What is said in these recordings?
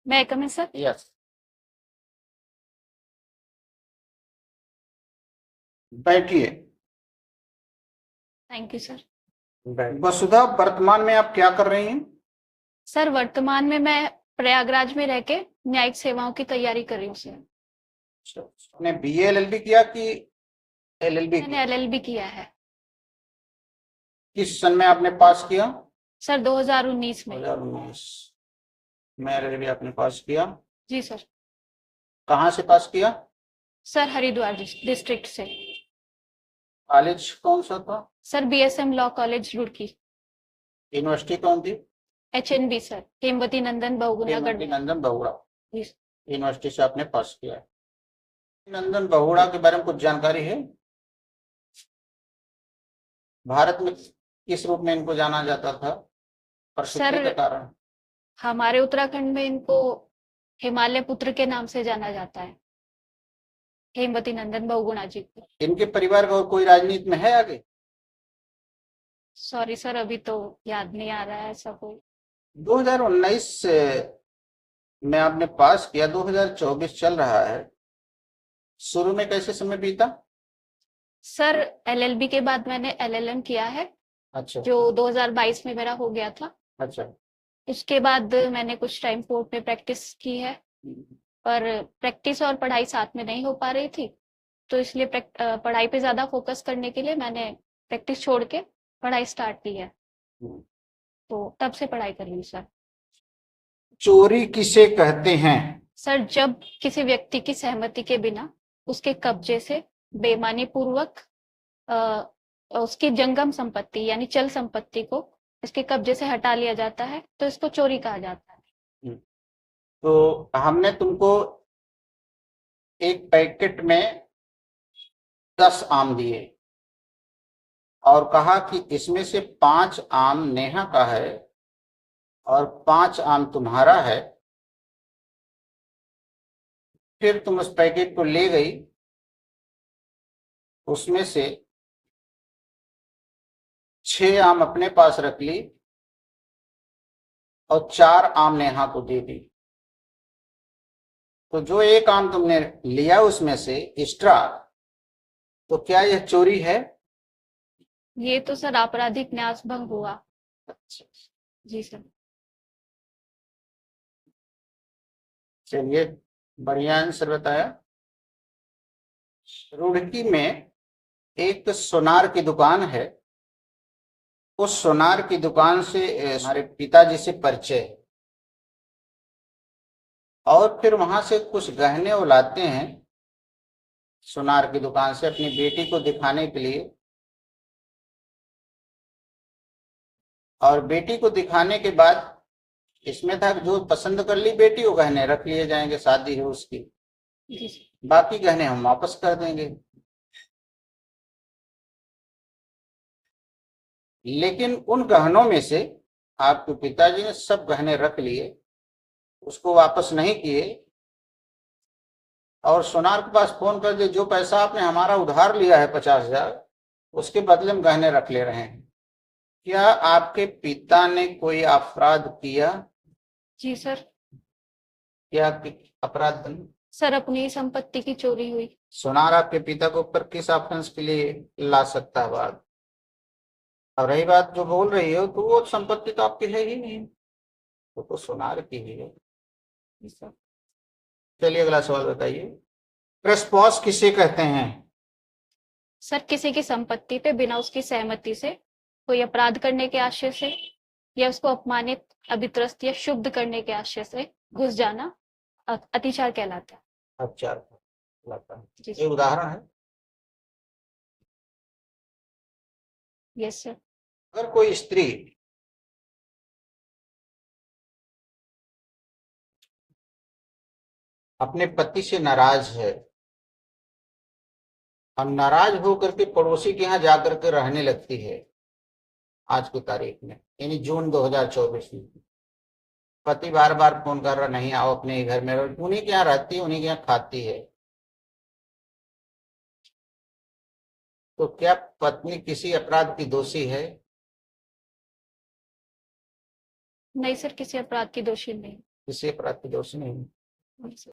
May I come in, sir? Yes, बैठिए। Thank you sir. Vasudha, वर्तमान में आप क्या कर रही हैं? सर वर्तमान में मैं प्रयागराज में रह के न्यायिक सेवाओं की तैयारी कर रही हूँ सर। आपने बीए एलएलबी किया कि एलएलबी मैंने किया? एलएलबी किया है किस सन में आपने पास किया? सर 2019 में। 2019 में एलएलबी आपने पास किया। जी सर। कहाँ से पास किया? सर हरिद्वार डिस्ट्रिक्ट से। कॉलेज कौन सा था? Sir BSM law college Roorkee. University कौन थी? HNB sir, Hemvati Nandan Bahuguna Hemvati Garhwa. Nandan Bahuguna ji. University से आपने पास किया है। नंदन बहुगुणा के बारे में कुछ जानकारी है? भारत में किस रूप में इनको जाना जाता था, प्रसिद्धि सर का कारण? हमारे उत्तराखंड में इनको हिमालय पुत्र के नाम से जाना जाता है, हेमवती नंदन बहुगुणा जी को। इनके परिवार का और कोई राजनीति में है आगे? सॉरी सर, अभी तो याद नहीं आ रहा है ऐसा कोई। 2019 में आपने पास किया, 2024 चल रहा है। शुरू में कैसे समय बीता? सर एलएलबी के बाद मैंने एलएलएम किया है, अच्छा जो 2022 में मेरा हो गया था। अच्छा। उसके बाद मैंने कुछ टाइम कोर्ट में प्रैक्टिस की है, पर प्रैक्टिस और पढ़ाई साथ में नहीं हो पा रही थी, तो इसलिए पढ़ाई पे ज्यादा फोकस करने के लिए मैंने प्रैक्टिस छोड़ के पढ़ाई स्टार्ट की है। तो तब से पढ़ाई कर रही हूँ सर। चोरी किसे कहते हैं? सर जब किसी व्यक्ति की सहमति के बिना उसके कब्जे से बेईमानी पूर्वक उसकी जंगम संपत्ति यानी चल संपत्ति को इसके कब्जे से हटा लिया जाता है, तो इसको चोरी कहा जाता है। तो हमने तुमको एक पैकेट में 10 आम दिए और कहा कि इसमें से 5 आम नेहा का है और 5 आम तुम्हारा है। फिर तुम उस पैकेट को ले गई, उसमें से 6 आम अपने पास रख ली और 4 आम नेहा को दे दी। तो जो एक आम तुमने लिया उसमें से एक्स्ट्रा, तो क्या यह चोरी है? ये तो सर आपराधिक न्यास भंग हुआ। अच्छा, जी सर। चलिए, बढ़िया आंसर बताया। रुड़की में एक सोनार की दुकान है। उस सोनार की दुकान से हमारे पिताजी से परिचय है और फिर वहां से कुछ गहने वो लाते हैं सोनार की दुकान से अपनी बेटी को दिखाने के लिए। और बेटी को दिखाने के बाद इसमें था कि जो पसंद कर ली बेटी, वो गहने रख लिए जाएंगे, शादी है उसकी, जी सर। बाकी गहने हम वापस कर देंगे। लेकिन उन गहनों में से आपके पिताजी ने सब गहने रख लिए, उसको वापस नहीं किए और सोनार के पास फोन कर दिए, जो पैसा आपने हमारा उधार लिया है 50,000, उसके बदले में गहने रख ले रहे हैं। क्या आपके पिता ने कोई अपराध किया? जी सर। क्या अपराध? सर अपनी संपत्ति की चोरी हुई। सोनार आपके पिता को ऊपर किस ऑफेंस के लिए ला सकता है बात? और रही बात जो बोल रही हो, तो वो संपत्ति तो आपकी है ही नहीं, वो तो सोनार की ही है। चलिए अगला सवाल बताइए। ट्रेसपॉस किसे कहते हैं? सर किसी की संपत्ति पे बिना उसकी सहमति से कोई अपराध करने के आशय से या उसको अपमानित, अभित्रस्त या शुद्ध करने के आशय से घुस जाना अतिचार कहलाता है। अच्छा, लगता है जी ये उदाहरण है। Yes sir. अगर कोई स्त्री अपने पति से नाराज है और नाराज होकर के पड़ोसी के यहाँ जाकर के रहने लगती है, आज की तारीख में यानी जून 2024 में, पति बार बार फोन कर रहा, नहीं आओ अपने ही घर में, उन्हीं के यहाँ रहती है, उन्हीं के यहाँ खाती है, तो क्या पत्नी किसी अपराध की दोषी है? नहीं सर, किसी अपराध की दोषी नहीं। किसी अपराध की दोषी नहीं है।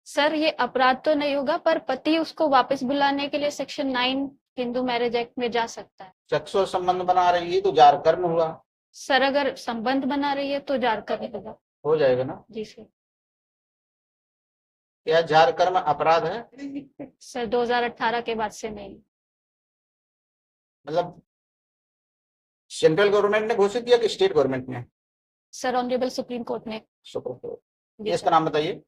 सर ये अपराध तो नहीं होगा, पर पति उसको वापस बुलाने के लिए सेक्शन 9 हिंदू मैरिज एक्ट में जा सकता है। सेक्सुअल संबंध बना रही है तो जार कर्म हुआ। सर अगर संबंध बना रही है तो जार कर्म होगा। हो जाएगा ना? जी सर। क्या जार कर्म अपराध है? सर 2018 के बाद से नहीं। मतलब सेंट्रल गवर्नमेंट ने घोषित किया कि स्टेट गवर्नमेंट ने? सर ऑनरेबल सुप्रीम कोर्ट ने। Supreme court. जी इसका सर। नाम बताइए।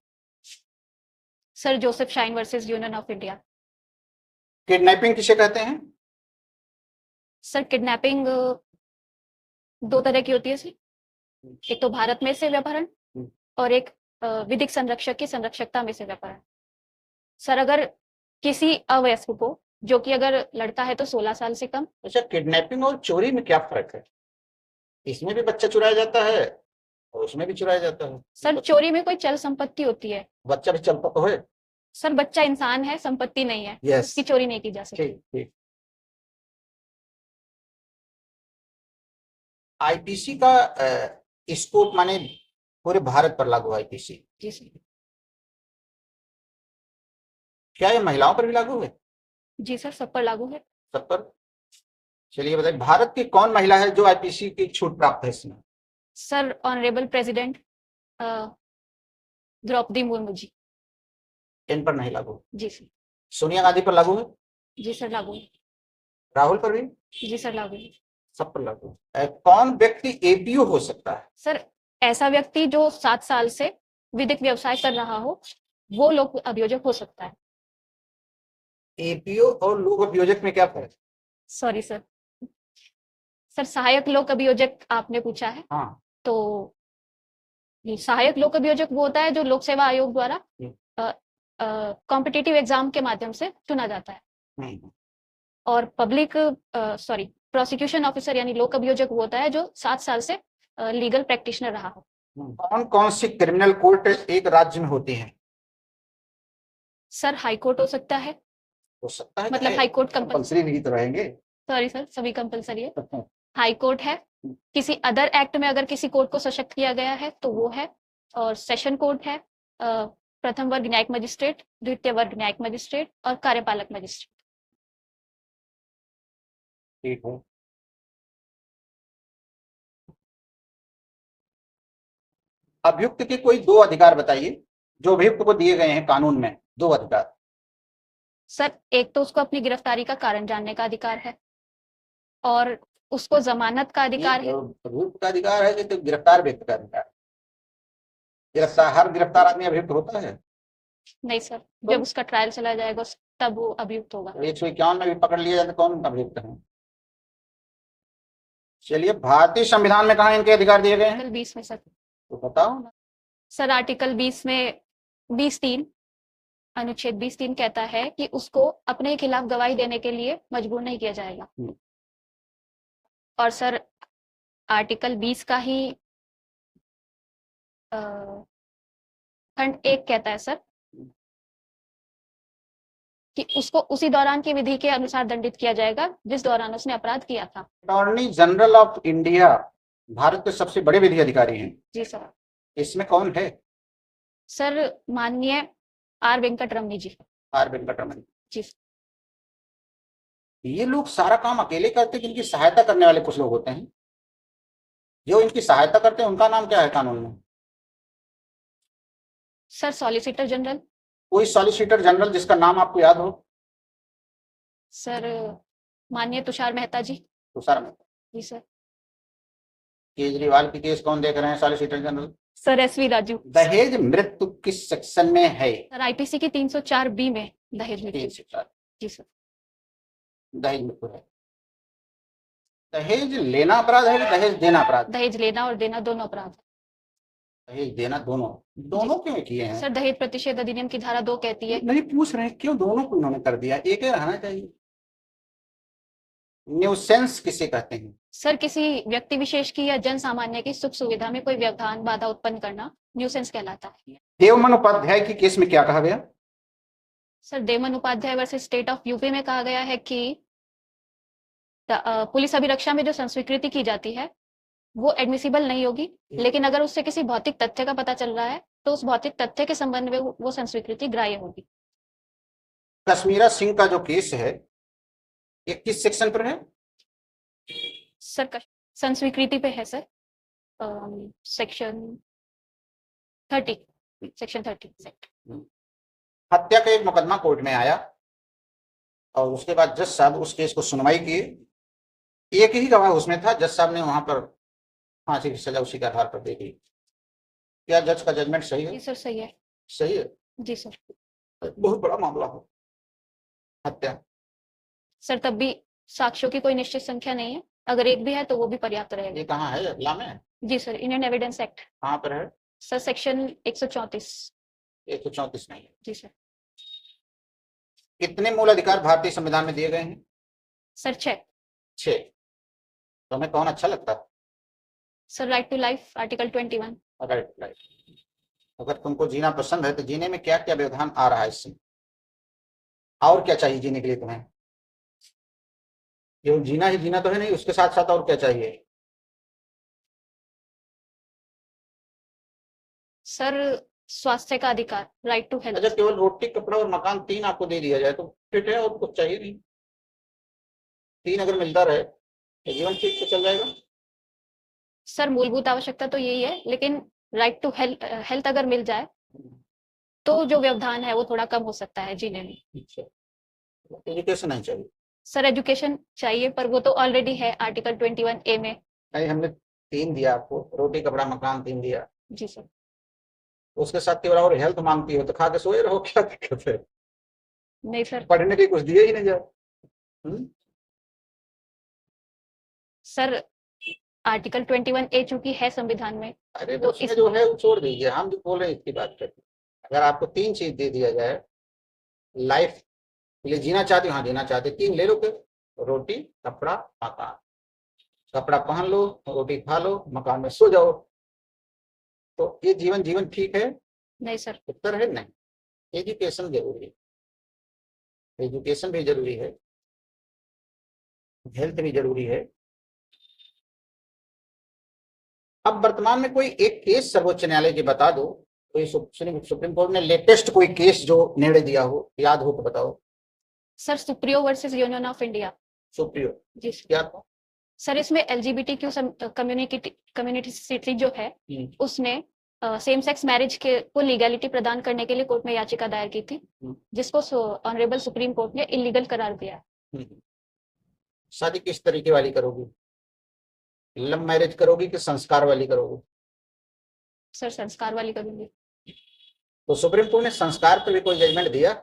Sir Joseph Shine versus union of India. Kidnapping किसे कहते हैं? सर किडनैपिंग दो तरह की होती है सर। एक तो भारत में से व्यापहरण और एक विधिक संरक्षक की संरक्षकता में से व्यापहरण। सर अगर किसी अवयस्क को, जो कि अगर लड़का है तो 16 साल से कम। अच्छा, किडनैपिंग और चोरी में क्या फर्क है? इसमें भी बच्चा चुराया जाता है और उसमें भी चुराया जाता है। सर चोरी में कोई चल संपत्ति होती है। बच्चा भी चलता तो है। सर बच्चा इंसान है, संपत्ति नहीं है। Yes. उसकी चोरी नहीं की जा सकती। ठीक ठीक। आईपीसी का स्कोप माने पूरे भारत पर लागू आईपीसी। जी सर। क्या ये महिलाओं पर भी लागू है? जी सर, सब पर लागू है। सब पर? चलिए बताइए, भारत की कौन महिला है जो आईपीसी की छूट प्राप्त है इसमें? Sir honourable president Draupadi Murmu ji. इन पर नहीं लागू? जी सर। सोनिया गांधी पर लागू है? जी सर लागू है। राहुल पर भी? जी सर लागू है। सब पर लागू है। कौन व्यक्ति एपीओ हो सकता है? सर ऐसा व्यक्ति जो 7 साल से विधिक व्यवसाय कर रहा हो, वो लोक अभियोजक हो सकता है। एपीओ और लोक अभियोजक में क्या फर्क? Sorry sir. सर सहायक लोक अभियोजक आपने पूछा है। हाँ। तो सहायक लोक अभियोजक वो होता है जो लोक सेवा आयोग द्वारा कॉम्पिटिटिव एग्जाम के माध्यम से चुना जाता है। और पब्लिक प्रोसिक्यूशन ऑफिसर यानी लोक अभियोजक वो होता है जो 7 साल से लीगल प्रैक्टिशनर रहा हो। कौन कौन सी क्रिमिनल कोर्ट एक राज्य में होती है? सर हाई कोर्ट हो सकता है। हो सकता है, मतलब हाई कोर्ट कंपल्सरी नहीं तो रहेंगे। सॉरी सर, सभी कंपल्सरी है। हाई कोर्ट है। किसी अदर एक्ट में अगर किसी कोर्ट को सशक्त किया गया है तो वो है। और सेशन कोर्ट है। प्रथम वर्ग न्यायिक मजिस्ट्रेट, द्वितीय वर्ग न्यायिक मजिस्ट्रेट और कार्यपालक मजिस्ट्रेट। ठीक है। अभियुक्त के कोई 2 अधिकार बताइए जो अभियुक्त को दिए गए हैं कानून में। 2 अधिकार। सर एक तो उसको अपनी गिरफ्तारी का कारण जानने का अधिकार है और उसको जमानत का अधिकार है। अभियुक्त का अधिकार है कि तो गिरफ्तार व्यक्ति का अधिकार? हर गिरफ्तार आदमी अभियुक्त होता है? नहीं सर, जब उसका ट्रायल चला जाएगा तब वो अभियुक्त होगा। 151 में भी पकड़ लिया जाए तो कौन अभियुक्त है? चलिए, भारतीय संविधान में कहा इनके अधिकार दिए गए हैं? आर्टिकल 20 में सर। तो बताओ ना। सर आर्टिकल 20 में 20(3) अनुच्छेद 20(3) कहता है कि उसको अपने खिलाफ गवाही देने के लिए मजबूर नहीं किया जाएगा। और सर आर्टिकल 20 का ही खंड 1 कहता है सर कि उसको उसी दौरान की विधि के अनुसार दंडित किया जाएगा जिस दौरान उसने अपराध किया था। Attorney general of India Bharat के सबसे बड़े विधि अधिकारी हैं। जी सर। इसमें कौन है? सर माननीय आर वेंकटरमणी जी। आर वेंकटरमणी जी। ये लोग सारा काम अकेले करते हैं कि इनकी सहायता करने वाले कुछ लोग होते हैं? जो इनकी सहायता करते हैं उनका नाम क्या है कानून में? Sir solicitor general. कोई सॉलिसिटर जनरल जिसका नाम आपको याद हो? सर माननीय तुषार मेहता जी। तुषार मेहता जी सर। केजरीवाल की केस कौन देख रहे हैं solicitor general? Sir SV Raju. दहेज मृत्यु किस सेक्शन में है? सर आईपीसी की 304(b) में दहेज मृत्यु। 304। जी सर। दहेज मृत्यु है। दहेज लेना अपराध है, दहेज देना अपराध? दहेज लेना और देना दोनों अपराध। दहेज देना दोनों क्यों किए हैं? सर दहेज प्रतिषेध अधिनियम की धारा 2 कहती है। नहीं, पूछ रहे हैं क्यों दोनों को उन्होंने कर दिया, एक ही रहना चाहिए। न्यूसेंस किसे कहते हैं? सर किसी व्यक्ति विशेष की या जन सामान्य की सुख सुविधा में कोई व्यवधान बाधा उत्पन्न करना न्यूसेंस कहलाता है। देवमन उपाध्याय की केस में क्या कहा गया? Sir Devman Upadhyay versus state of UP में कहा गया है कि पुलिस अभिरक्षा में जो संस्वीकृति की जाती है वो एडमिसिबल नहीं होगी, लेकिन अगर उससे किसी भौतिक तथ्य का पता चल रहा है तो उस भौतिक तथ्य के संबंध में वो संस्वीकृति ग्राह्य होगी। कश्मीरा सिंह का जो केस है ये किस सेक्शन पर है? सर संस्वीकृति पे है सर, सेक्शन 30, सेक्शन 30 हत्या का एक मुकदमा कोर्ट में आया और उसके बाद जज साहब उस केस को सुनवाई किए। एक ही गवाह उसमें था, जज साहब ने वहां पर फांसी की सजा उसी के आधार पर दे दी। क्या जज का जजमेंट सही है? जी सर सही है। सही है। जी सर। बहुत बड़ा मामला हो हत्या। सर तब भी साक्ष्यों की कोई निश्चित संख्या नहीं है, अगर एक भी है तो वो भी पर्याप्त ये रहेगा। कहाँ है? अगला में? जी सर, इंडियन एविडेंस एक्ट। कहाँ पर है? Sir section 134। 134 नहीं है। जी सर। कितने मूल अधिकार भारतीय संविधान में दिए गए हैं? सर 6। 6। तो हमें कौन अच्छा लगता है? Sir right to life, article 21। Right. अगर तुमको जीना पसंद है तो जीने में क्या क्या व्यवधान आ रहा है इससे? और क्या चाहिए जीने के लिए तुम्हें? केवल जीना ही जीना तो है नहीं, उसके साथ साथ और क्या चाहिए? सर स्वास्थ्य का अधिकार, राइट टू हेल्थ। अच्छा, केवल रोटी कपड़ा और मकान 3 आपको दे दिया जाए तो फिट है और कुछ चाहिए नहीं। 3 अगर मिलता रहे तो जीवन ठीक से चल जाएगा। सर मूलभूत आवश्यकता तो यही है, लेकिन राइट टू हेल्थ अगर मिल जाए तो जो व्यवधान है वो थोड़ा कम हो सकता है जीने में। एजुकेशन नहीं चाहिए? सर एजुकेशन चाहिए, पर वो तो ऑलरेडी है आर्टिकल 21A में। नहीं, हमने 3 दिया आपको, रोटी कपड़ा मकान 3 दिया। जी सर। उसके साथ केवल और हेल्थ मांगती हो तो खा के सोए रहो, क्या दिक्कत है? नहीं सर। पढ़ने के कुछ दिए ही नहीं जाए। सर आर्टिकल 21A चूंकि है संविधान में, अरे तो उसमें जो है वो छोड़ दीजिए, हम जो बोल रहे हैं इसकी बात करते हैं। अगर आपको 3 चीज दे दिया जाए, लाइफ के लिए जीना चाहते हो, हाँ जीना चाहते, 3 ले लो फिर, रोटी कपड़ा मकान। कपड़ा पहन लो, रोटी खा लो, मकान में सो जाओ, तो ये जीवन जीवन ठीक है? नहीं सर। उत्तर है नहीं। एजुकेशन जरूरी है, एजुकेशन भी जरूरी है, हेल्थ भी जरूरी है। अब वर्तमान में कोई एक केस सर्वोच्च न्यायालय की बता दो, कोई सुप्रीम कोर्ट ने लेटेस्ट कोई केस जो निर्णय दिया हो, याद हो तो बताओ। Sir Supriyo versus union of India. Supriyo? जी क्या? सर इसमें LGBTQ कम्युनिटी जो है उसने सेम सेक्स मैरिज के को लीगैलिटी प्रदान करने के लिए कोर्ट में याचिका दायर की थी, जिसको ऑनरेबल सुप्रीम कोर्ट ने इलीगल करार दिया। शादी किस तरीके वाली करोगी? लव मैरिज करोगी कि संस्कार वाली करोगी? सर संस्कार वाली करूंगी। तो सुप्रीम कोर्ट ने संस्कार पर भी कोई जजमेंट दिया?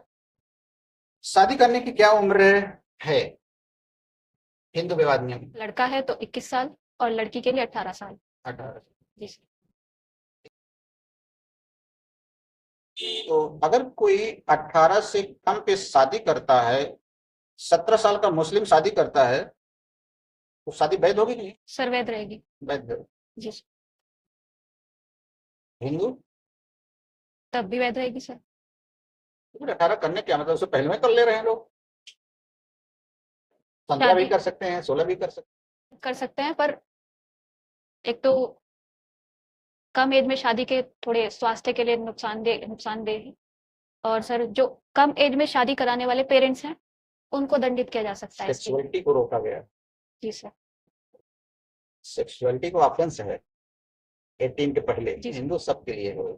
शादी करने की क्या उम्र है हिंदू विवाद नियम? लड़का है तो 21 साल और लड़की के लिए 18 साल। 18। जी सर। तो अगर कोई 18 से कम पे शादी करता है, 17 साल का मुस्लिम शादी करता है, तो शादी वैध होगी कि नहीं? सर वैध रहेगी। वैध। जी सर। हिंदू? तब भी वैध रहेगी सर। 18 करने क्या मतलब, उससे पहले में कर ले रहे हैं लोग। 15 भी कर सकते हैं, 16 भी कर सकते हैं, पर एक तो कम एज में शादी के थोड़े स्वास्थ्य के लिए नुकसानदेह है, और सर जो कम एज में शादी कराने वाले पेरेंट्स हैं उनको दंडित किया जा सकता है। सेक्सुअलिटी को रोका गया। जी सर। सेक्सुअलिटी को ऑफेंस है 18 के पहले, हिंदू सबके लिए है।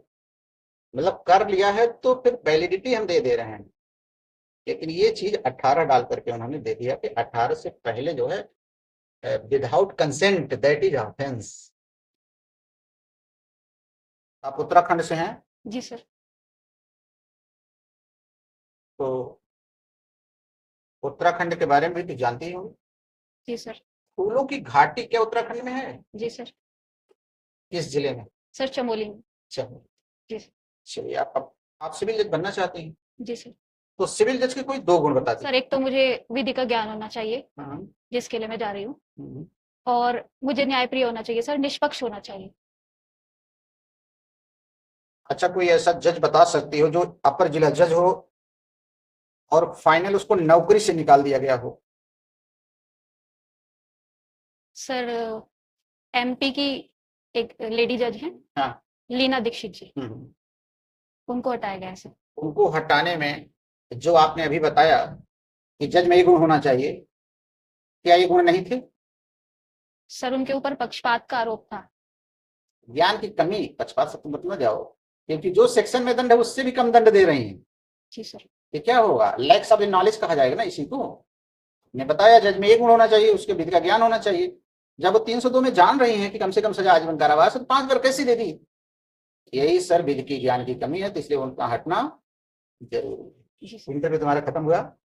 मतलब कर लिया है तो फिर वैलिडिटी हम दे रहे हैं, लेकिन ये चीज 18 डाल करके उन्होंने दे दिया कि 18 से पहले जो है without consent, that is offence. आप उत्तराखंड से हैं? जी सर। तो उत्तराखंड के बारे में भी तो जानती ही होंगे। जी सर। फूलों की घाटी क्या उत्तराखंड में है? जी सर। किस जिले में? सर चमोली में। चलो। जी चलिए, आप सिविल जज बनना चाहती हैं? जी सर। तो सिविल जज के कोई 2 गुण बता दीजिए। सर एक तो मुझे विधि का ज्ञान होना चाहिए, जिसके लिए मैं जा रही हूँ, और मुझे न्यायप्रिय होना चाहिए सर, निष्पक्ष होना चाहिए। अच्छा, कोई ऐसा जज बता सकती हो जो अपर जिला जज हो और फाइनल उसको नौकरी से निकाल दिया गया हो? सर एमपी की एक लेडी जज है, हाँ। लीना दीक्षित जी, उनको हटाया गया है सर। उनको हटाने में जो आपने अभी बताया कि जज में ये गुण होना चाहिए, क्या ये गुण नहीं थे? सर उनके ऊपर पक्षपात का आरोप था। ज्ञान की कमी, पक्षपात से तुम मत न जाओ, क्योंकि जो सेक्शन में दंड है उससे भी कम दंड दे रही हैं। जी सर। ये क्या होगा? लैक्स ऑफ नॉलेज कहा जाएगा ना इसी को। ने बताया जज में ये गुण होना चाहिए, उसके विधि का ज्ञान होना चाहिए। जब वो 302 में जान रही हैं कि कम से कम सजा आजीवन कारावास, तो 5 बार कैसे दे दी? यही सर विधि की ज्ञान की कमी है, तो इसलिए उनका हटना जरूरी है। जी सर। इंटरव्यू तुम्हारा खत्म हुआ?